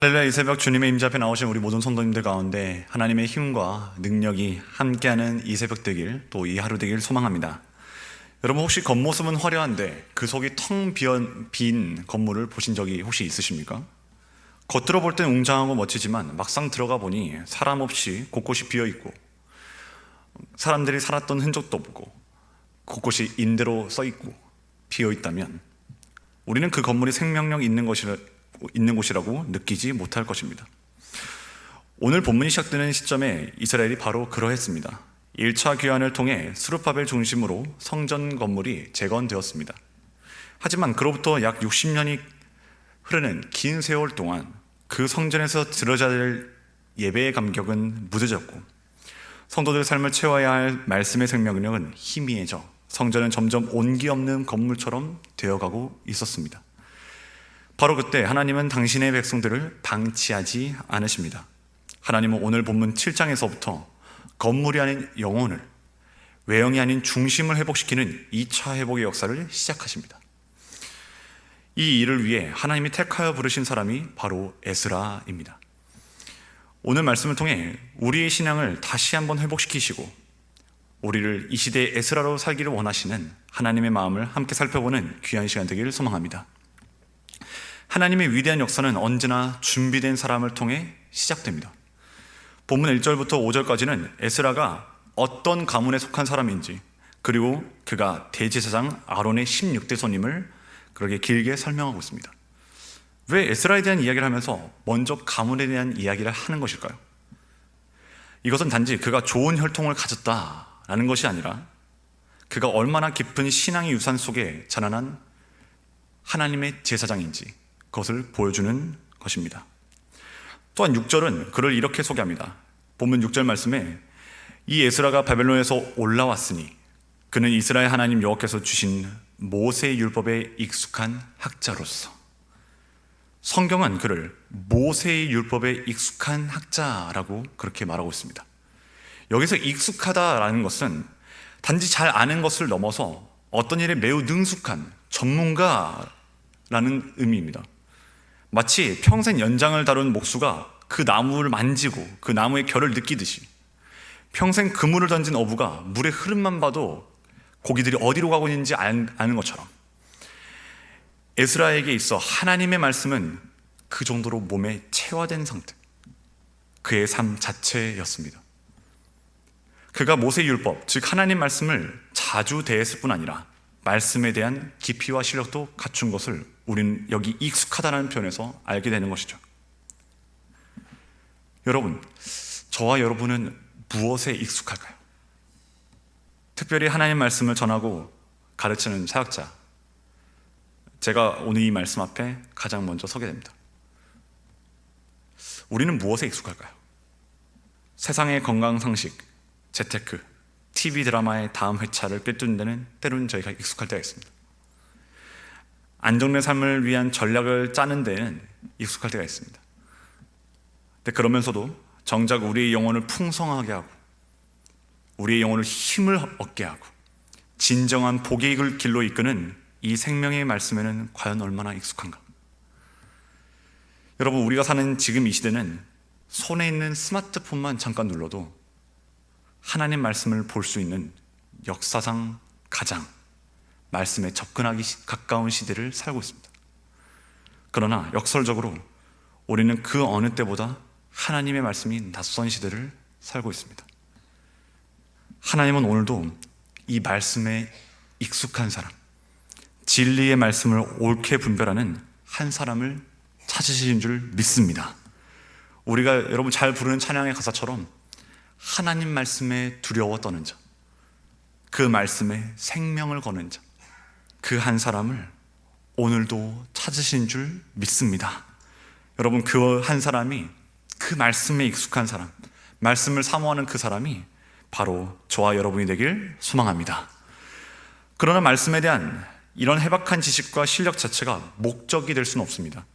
할렐루야. 이 새벽 주님의 임재 앞에 나오신 우리 모든 성도님들 가운데 하나님의 힘과 능력이 함께하는 이 새벽 되길, 또 이 하루 되길 소망합니다. 여러분, 혹시 겉모습은 화려한데 그 속이 텅 빈 건물을 보신 적이 혹시 있으십니까? 겉으로 볼 땐 웅장하고 멋지지만 막상 들어가 보니 사람 없이 곳곳이 비어있고, 사람들이 살았던 흔적도 없고, 곳곳이 임대로 써있고 비어있다면 우리는 그 건물이 생명력 있는 곳이라고 느끼지 못할 것입니다. 오늘 본문이 시작되는 시점에 이스라엘이 바로 그러했습니다. 1차 귀환을 통해 스룹바벨 중심으로 성전 건물이 재건되었습니다. 하지만 그로부터 약 60년이 흐르는 긴 세월 동안 그 성전에서 들어져야 될 예배의 감격은 무뎌졌고, 성도들의 삶을 채워야 할 말씀의 생명력은 희미해져 성전은 점점 온기 없는 건물처럼 되어가고 있었습니다. 바로 그때 하나님은 당신의 백성들을 방치하지 않으십니다. 하나님은 오늘 본문 7장에서부터 건물이 아닌 영혼을, 외형이 아닌 중심을 회복시키는 2차 회복의 역사를 시작하십니다. 이 일을 위해 하나님이 택하여 부르신 사람이 바로 에스라입니다. 오늘 말씀을 통해 우리의 신앙을 다시 한번 회복시키시고 우리를 이 시대의 에스라로 살기를 원하시는 하나님의 마음을 함께 살펴보는 귀한 시간 되기를 소망합니다. 하나님의 위대한 역사는 언제나 준비된 사람을 통해 시작됩니다. 본문 1절부터 5절까지는 에스라가 어떤 가문에 속한 사람인지, 그리고 그가 대제사장 아론의 16대 손임을 그렇게 길게 설명하고 있습니다. 왜 에스라에 대한 이야기를 하면서 먼저 가문에 대한 이야기를 하는 것일까요? 이것은 단지 그가 좋은 혈통을 가졌다라는 것이 아니라 그가 얼마나 깊은 신앙의 유산 속에 자라난 하나님의 제사장인지 그것을 보여주는 것입니다. 또한 6절은 그를 이렇게 소개합니다. 본문 6절 말씀에 이 에스라가 바벨론에서 올라왔으니 그는 이스라엘 하나님 여호와께서 주신 모세의 율법에 익숙한 학자로서. 성경은 그를 모세의 율법에 익숙한 학자라고 그렇게 말하고 있습니다. 여기서 익숙하다라는 것은 단지 잘 아는 것을 넘어서 어떤 일에 매우 능숙한 전문가라는 의미입니다. 마치 평생 연장을 다룬 목수가 그 나무를 만지고 그 나무의 결을 느끼듯이, 평생 그물을 던진 어부가 물의 흐름만 봐도 고기들이 어디로 가고 있는지 아는 것처럼, 에스라에게 있어 하나님의 말씀은 그 정도로 몸에 체화된 상태, 그의 삶 자체였습니다. 그가 모세의 율법, 즉 하나님 말씀을 자주 대했을 뿐 아니라 말씀에 대한 깊이와 실력도 갖춘 것을 우리는 여기 익숙하다는 표현에서 알게 되는 것이죠. 여러분, 저와 여러분은 무엇에 익숙할까요? 특별히 하나님 말씀을 전하고 가르치는 사역자, 제가 오늘 이 말씀 앞에 가장 먼저 서게 됩니다. 우리는 무엇에 익숙할까요? 세상의 건강 상식, 재테크, TV 드라마의 다음 회차를 꿰뚫는 데는 때로는 저희가 익숙할 때가 있습니다. 안정된 삶을 위한 전략을 짜는 데는 익숙할 때가 있습니다. 근데 그러면서도 정작 우리의 영혼을 풍성하게 하고 우리의 영혼을 힘을 얻게 하고 진정한 복의 길로 이끄는 이 생명의 말씀에는 과연 얼마나 익숙한가? 여러분, 우리가 사는 지금 이 시대는 손에 있는 스마트폰만 잠깐 눌러도 하나님 말씀을 볼 수 있는 역사상 가장 말씀에 접근하기 가까운 시대를 살고 있습니다. 그러나 역설적으로 우리는 그 어느 때보다 하나님의 말씀이 낯선 시대를 살고 있습니다. 하나님은 오늘도 이 말씀에 익숙한 사람, 진리의 말씀을 옳게 분별하는 한 사람을 찾으신 줄 믿습니다. 우리가 여러분 잘 부르는 찬양의 가사처럼 하나님 말씀에 두려워 떠는 자, 그 말씀에 생명을 거는 자, 그 한 사람을 오늘도 찾으신 줄 믿습니다. 여러분, 그 한 사람이, 그 말씀에 익숙한 사람, 말씀을 사모하는 그 사람이 바로 저와 여러분이 되길 소망합니다. 그러나 말씀에 대한 이런 해박한 지식과 실력 자체가 목적이 될 수는 없습니다.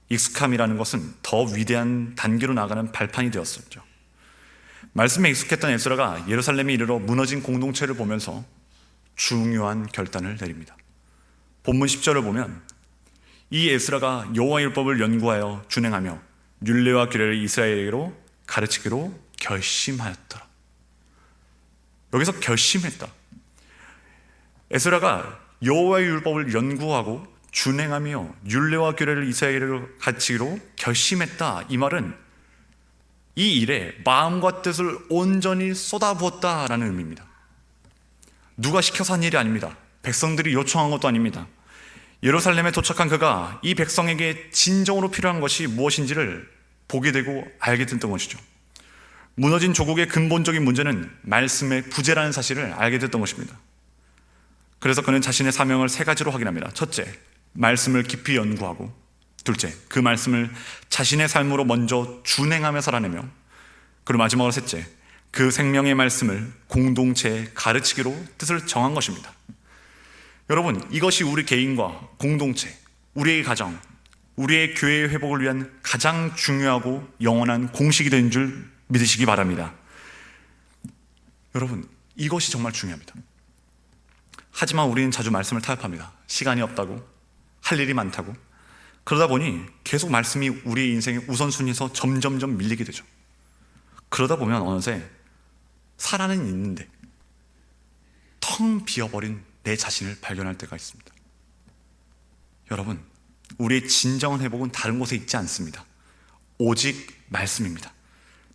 익숙함이라는 것은 더 위대한 단계로 나가는 발판이 되었었죠. 말씀에 익숙했던 에스라가 예루살렘에 이르러 무너진 공동체를 보면서 중요한 결단을 내립니다. 본문 10절을 보면 이 에스라가 여호와의 율법을 연구하여 준행하며 율례와 규례를 이스라엘에게로 가르치기로 결심하였더라. 여기서 결심했다. 에스라가 여호와의 율법을 연구하고 준행하며 율례와 규례를 이스라엘에게로 가르치기로 결심했다. 이 말은 이 일에 마음과 뜻을 온전히 쏟아부었다라는 의미입니다. 누가 시켜서 한 일이 아닙니다. 백성들이 요청한 것도 아닙니다. 예루살렘에 도착한 그가 이 백성에게 진정으로 필요한 것이 무엇인지를 보게 되고 알게 됐던 것이죠. 무너진 조국의 근본적인 문제는 말씀의 부재라는 사실을 알게 됐던 것입니다. 그래서 그는 자신의 사명을 세 가지로 확인합니다. 첫째, 말씀을 깊이 연구하고, 둘째, 그 말씀을 자신의 삶으로 먼저 준행하며 살아내며, 그리고 마지막으로 셋째, 그 생명의 말씀을 공동체에 가르치기로 뜻을 정한 것입니다. 여러분, 이것이 우리 개인과 공동체, 우리의 가정, 우리의 교회의 회복을 위한 가장 중요하고 영원한 공식이 된 줄 믿으시기 바랍니다. 여러분, 이것이 정말 중요합니다. 하지만 우리는 자주 말씀을 타협합니다. 시간이 없다고, 할 일이 많다고. 그러다 보니 계속 말씀이 우리의 인생의 우선순위에서 점점점 밀리게 되죠. 그러다 보면 어느새 살아는 있는데 텅 비어버린 내 자신을 발견할 때가 있습니다. 여러분, 우리의 진정한 회복은 다른 곳에 있지 않습니다. 오직 말씀입니다.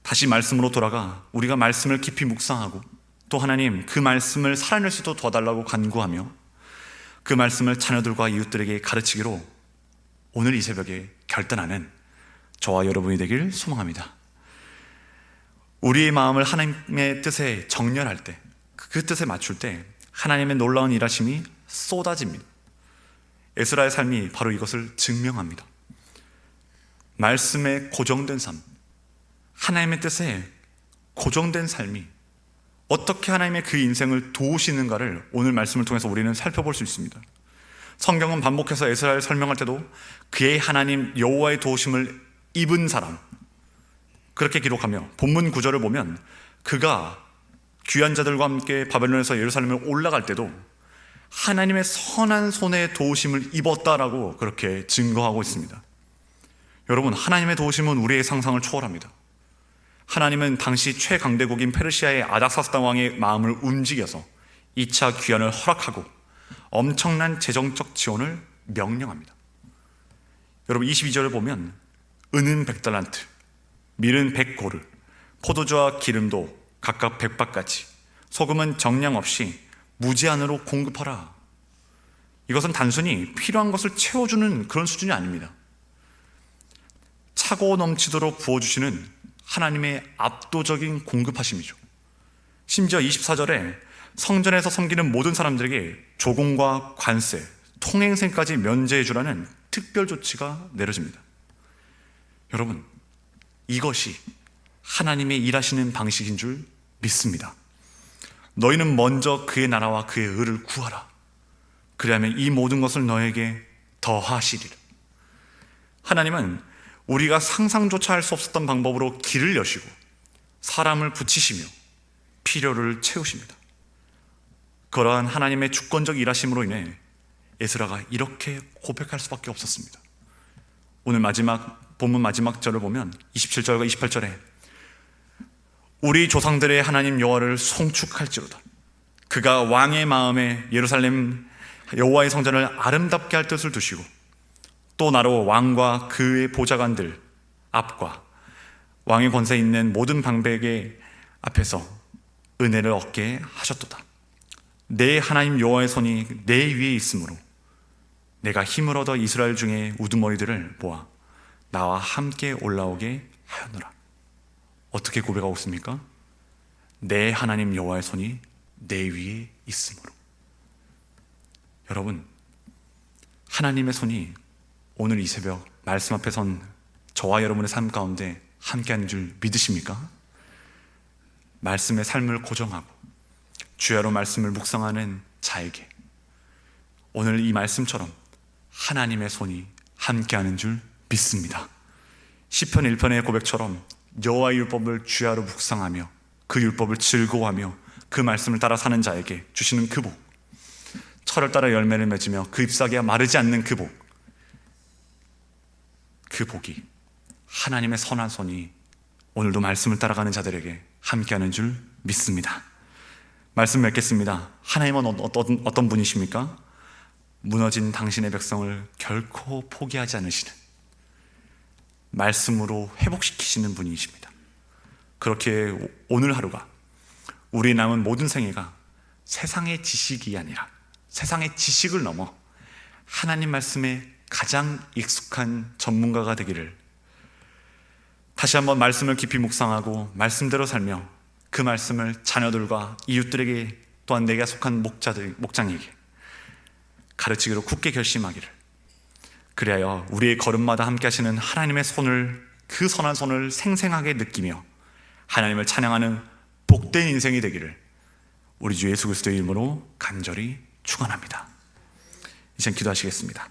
다시 말씀으로 돌아가 우리가 말씀을 깊이 묵상하고, 또 하나님 그 말씀을 살아낼 수 있도록 도와달라고 간구하며 그 말씀을 자녀들과 이웃들에게 가르치기로 오늘 이 새벽에 결단하는 저와 여러분이 되길 소망합니다. 우리의 마음을 하나님의 뜻에 정렬할 때, 그 뜻에 맞출 때 하나님의 놀라운 일하심이 쏟아집니다. 에스라의 삶이 바로 이것을 증명합니다. 말씀에 고정된 삶, 하나님의 뜻에 고정된 삶이 어떻게 하나님의 그 인생을 도우시는가를 오늘 말씀을 통해서 우리는 살펴볼 수 있습니다. 성경은 반복해서 에스라를 설명할 때도 그의 하나님 여호와의 도우심을 입은 사람, 그렇게 기록하며 본문 구절을 보면 그가 귀한 자들과 함께 바벨론에서 예루살렘에 올라갈 때도 하나님의 선한 손에 도우심을 입었다라고 그렇게 증거하고 있습니다. 여러분, 하나님의 도우심은 우리의 상상을 초월합니다. 하나님은 당시 최강대국인 페르시아의 아닥사스다 왕의 마음을 움직여서 2차 귀환을 허락하고 엄청난 재정적 지원을 명령합니다. 여러분, 22절을 보면 은은 100달란트, 밀은 100고르, 포도주와 기름도 각각 100바까지, 소금은 정량 없이 무제한으로 공급하라. 이것은 단순히 필요한 것을 채워주는 그런 수준이 아닙니다. 차고 넘치도록 부어주시는 하나님의 압도적인 공급하심이죠. 심지어 24절에 성전에서 섬기는 모든 사람들에게 조공과 관세, 통행세까지 면제해 주라는 특별 조치가 내려집니다. 여러분, 이것이 하나님의 일하시는 방식인 줄 믿습니다. 너희는 먼저 그의 나라와 그의 의를 구하라. 그리하면 이 모든 것을 너에게 더하시리라. 하나님은 우리가 상상조차 할 수 없었던 방법으로 길을 여시고 사람을 붙이시며 필요를 채우십니다. 그러한 하나님의 주권적 일하심으로 인해 에스라가 이렇게 고백할 수밖에 없었습니다. 오늘 본문 마지막 절을 보면 27절과 28절에 우리 조상들의 하나님 여호와를 송축할지로다. 그가 왕의 마음에 예루살렘 여호와의 성전을 아름답게 할 뜻을 두시고 또 나로 왕과 그의 보좌관들 앞과 왕의 권세에 있는 모든 방백의 앞에서 은혜를 얻게 하셨도다. 내 하나님 여호와의 손이 내 위에 있으므로 내가 힘을 얻어 이스라엘 중에 우두머리들을 모아 나와 함께 올라오게 하였노라. 어떻게 고백하고 있습니까? 내 하나님 여호와의 손이 내 위에 있으므로. 여러분, 하나님의 손이 오늘 이 새벽 말씀 앞에 선 저와 여러분의 삶 가운데 함께하는 줄 믿으십니까? 말씀의 삶을 고정하고 주야로 말씀을 묵상하는 자에게 오늘 이 말씀처럼 하나님의 손이 함께하는 줄 믿습니다. 시편 1편의 고백처럼 여호와의 율법을 주야로 묵상하며 그 율법을 즐거워하며 그 말씀을 따라 사는 자에게 주시는 그 복, 철을 따라 열매를 맺으며 그 잎사귀가 마르지 않는 그 복, 그 복이, 하나님의 선한 손이 오늘도 말씀을 따라가는 자들에게 함께하는 줄 믿습니다. 말씀 맺겠습니다. 하나님은 어떤 분이십니까? 무너진 당신의 백성을 결코 포기하지 않으시는, 말씀으로 회복시키시는 분이십니다. 그렇게 오늘 하루가, 우리 남은 모든 생애가 세상의 지식이 아니라 세상의 지식을 넘어 하나님 말씀에 가장 익숙한 전문가가 되기를, 다시 한번 말씀을 깊이 묵상하고 말씀대로 살며 그 말씀을 자녀들과 이웃들에게, 또한 내가 속한 목장에게 가르치기로 굳게 결심하기를, 그리하여 우리의 걸음마다 함께 하시는 하나님의 손을, 그 선한 손을 생생하게 느끼며 하나님을 찬양하는 복된 인생이 되기를 우리 주 예수 그리스도의 이름으로 간절히 축원합니다. 이제 기도하시겠습니다.